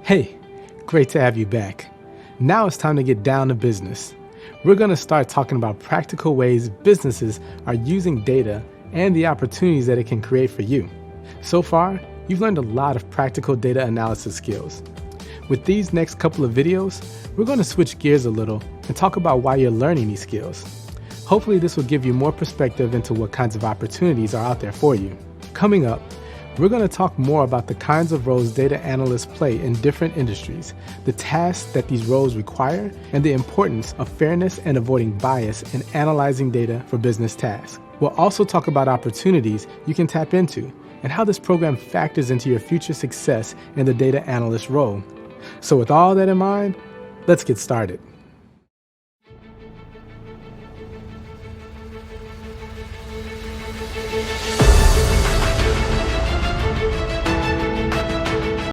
Hey, great to have you back. Now it's time to get down to business. We're going to start talking about practical ways businesses are using data and the opportunities that it can create for you. So far, you've learned a lot of practical data analysis skills. With these next couple of videos, we're going to switch gears a little and talk about why you're learning these skills. Hopefully this will give you more perspective into what kinds of opportunities are out there for you. Coming up, we're going to talk more about the kinds of roles data analysts play in different industries, the tasks that these roles require, and the importance of fairness and avoiding bias in analyzing data for business tasks. We'll also talk about opportunities you can tap into and how this program factors into your future success in the data analyst role. So with all that in mind, let's get started.